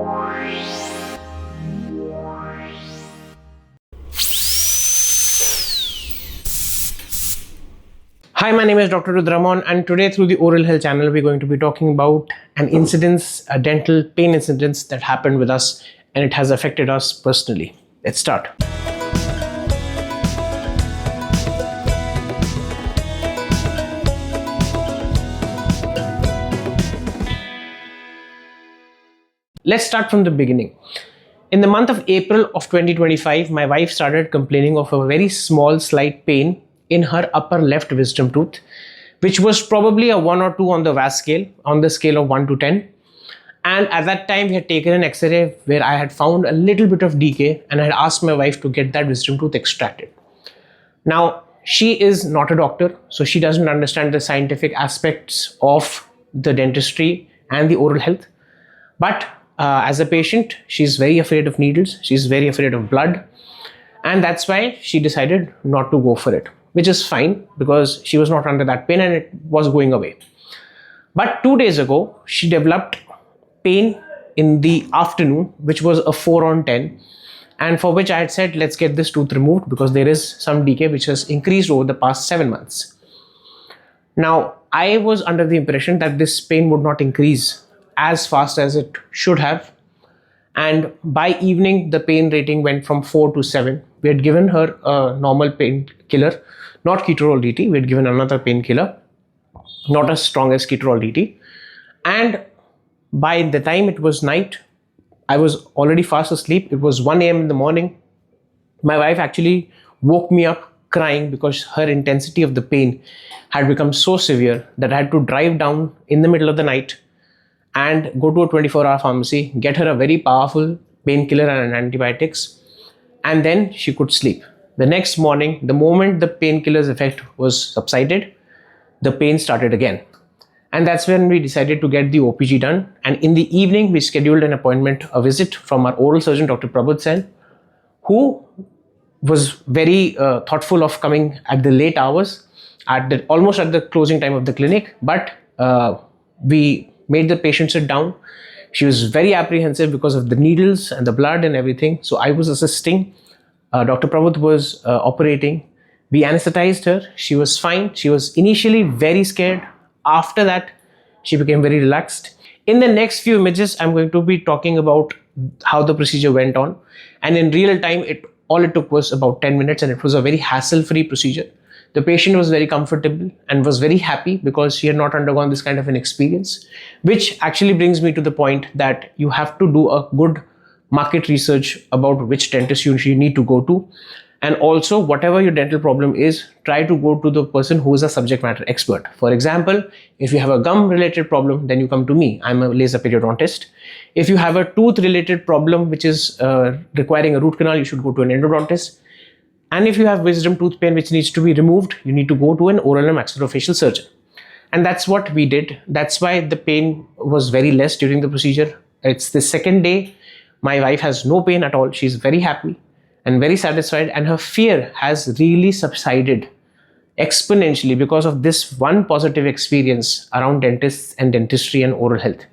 Hi, my name is Dr. Rudra Mohan, and today through the Oral Health channel, we're going to be talking about an incidence, a dental pain incidence that happened with us, and it has affected us personally. Let's start. Let's start from the beginning. In the month of April of 2025, my wife started complaining of a very small slight pain in her upper left wisdom tooth, which was probably a 1 or 2 on the VAS scale, on the scale of 1 to 10. And at that time, we had taken an X-ray where I had found a little bit of decay, and I had asked my wife to get that wisdom tooth extracted. Now, she is not a doctor, so she doesn't understand the scientific aspects of the dentistry and the oral health. But as a patient, she's very afraid of needles, she's very afraid of blood, and that's why she decided not to go for it, which is fine because she was not under that pain and it was going away. But 2 days ago, she developed pain in the afternoon, which was a 4 on 10, and for which I had said, let's get this tooth removed because there is some decay which has increased over the past 7 months. Now, I was under the impression that this pain would not increase as fast as it should have, and by evening, the pain rating went from 4 to 7. We had given her a normal painkiller, not ketorol DT. We had given another painkiller, not as strong as ketorol DT. And by the time it was night, I was already fast asleep. It was 1 a.m. in the morning. My wife actually woke me up crying because her intensity of the pain had become so severe that I had to drive down in the middle of the night and go to a 24-hour pharmacy, get her a very powerful painkiller and antibiotics, and then she could sleep. The next morning, the moment the painkiller's effect was subsided, the pain started again. And that's when we decided to get the OPG done. And in the evening, we scheduled an appointment, a visit from our oral surgeon, Dr. Prabodh Sen, who was very thoughtful of coming at the late hours, almost at the closing time of the clinic. But we made the patient sit down. She was very apprehensive because of the needles and the blood and everything. So I was assisting. Dr. Prabodh was operating. We anesthetized her. She was fine. She was initially very scared. After that, she became very relaxed. In the next few images, I'm going to be talking about how the procedure went on. And in real time, all it took was about 10 minutes, and it was a very hassle-free procedure. The patient was very comfortable and was very happy because she had not undergone this kind of an experience, which actually brings me to the point that you have to do a good market research about which dentist you need to go to. And also, whatever your dental problem is, try to go to the person who is a subject matter expert. For example, if you have a gum related problem, then you come to me. I'm a laser periodontist. If you have a tooth related problem which is requiring a root canal, you should go to an endodontist. And if you have wisdom tooth pain which needs to be removed, you need to go to an oral and maxillofacial surgeon. And that's what we did. That's why the pain was very less during the procedure. It's the second day. My wife has no pain at all. She's very happy and very satisfied, and her fear has really subsided exponentially because of this one positive experience around dentists and dentistry and oral health.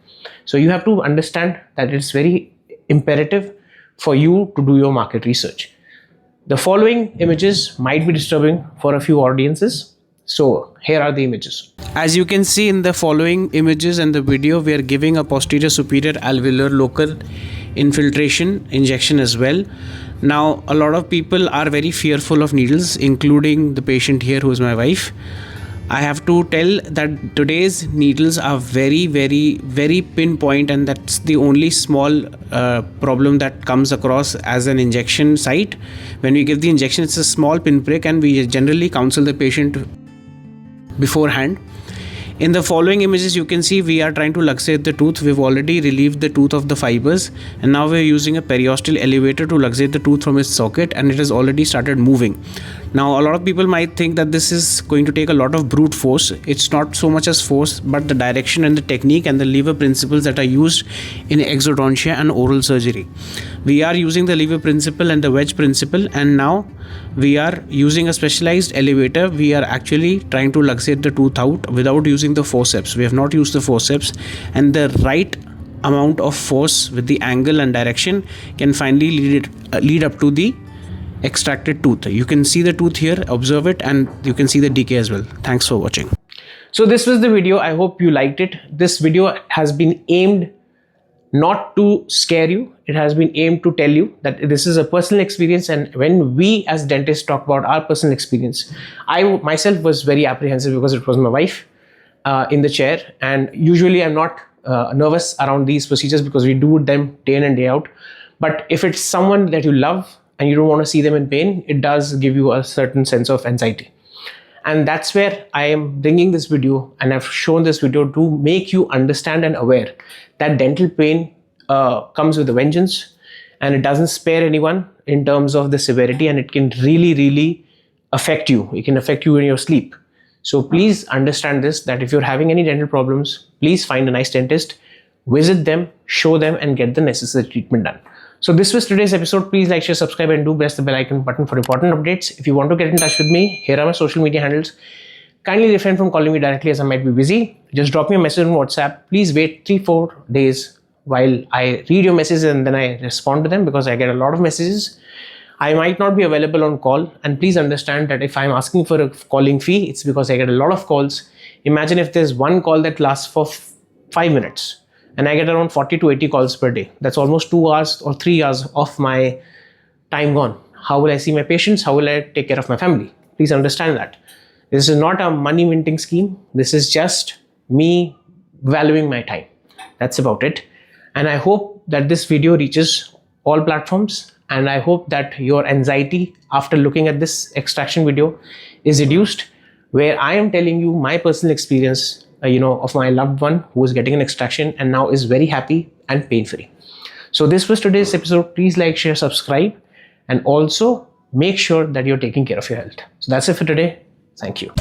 So you have to understand that it's very imperative for you to do your market research. The following images might be disturbing for a few audiences. So here are the images. As you can see in the following images and the video, we are giving a posterior superior alveolar local infiltration injection as well. Now, a lot of people are very fearful of needles, including the patient here who is my wife. I have to tell that today's needles are very, very, very pinpoint, and that's the only small problem that comes across as an injection site. When we give the injection, it's a small pinprick, and we generally counsel the patient beforehand. In the following images, you can see we are trying to luxate the tooth. We've already relieved the tooth of the fibers, and now we're using a periosteal elevator to luxate the tooth from its socket, and it has already started moving. Now, a lot of people might think that this is going to take a lot of brute force. It's not so much as force, but the direction and the technique and the lever principles that are used in exodontia and oral surgery. We are using the lever principle and the wedge principle, and now we are using a specialized elevator. We are actually trying to luxate the tooth out without using the forceps. We have not used the forceps, and the right amount of force with the angle and direction can finally lead up to the extracted tooth. You can see the tooth here, observe it, and you can see the decay as well. Thanks for watching. So this was the video. I hope you liked it. This video has been aimed not to scare you. It has been aimed to tell you that this is a personal experience, and when we as dentists talk about our personal experience, I myself was very apprehensive because it was my wife in the chair, and usually I'm not nervous around these procedures because we do them day in and day out. But if it's someone that you love and you don't want to see them in pain, it does give you a certain sense of anxiety. And that's where I am bringing this video, and I've shown this video to make you understand and aware that dental pain comes with a vengeance, and it doesn't spare anyone in terms of the severity, and it can really affect you. It can affect you in your sleep. So please understand this, that if you're having any dental problems, please find a nice dentist, visit them, show them, and get the necessary treatment done. So this was today's episode. Please like, share, subscribe, and do press the bell icon button for important updates. If you want to get in touch with me, here are my social media handles. Kindly refrain from calling me directly as I might be busy. Just drop me a message on WhatsApp. Please wait 3-4 days while I read your messages and then I respond to them, because I get a lot of messages. I might not be available on call, and please understand that if I'm asking for a calling fee, it's because I get a lot of calls. Imagine if there's one call that lasts for 5 minutes, and I get around 40 to 80 calls per day. That's almost 2 hours or 3 hours of my time gone. How will I see my patients? How will I take care of my family? Please understand that. This is not a money minting scheme. This is just me valuing my time. That's about it. And I hope that this video reaches all platforms, and I hope that your anxiety after looking at this extraction video is reduced, where I am telling you my personal experience of my loved one who is getting an extraction and now is very happy and pain-free. So this was today's episode. Please like, share, subscribe, and also make sure that you're taking care of your health. So that's it for today. Thank you.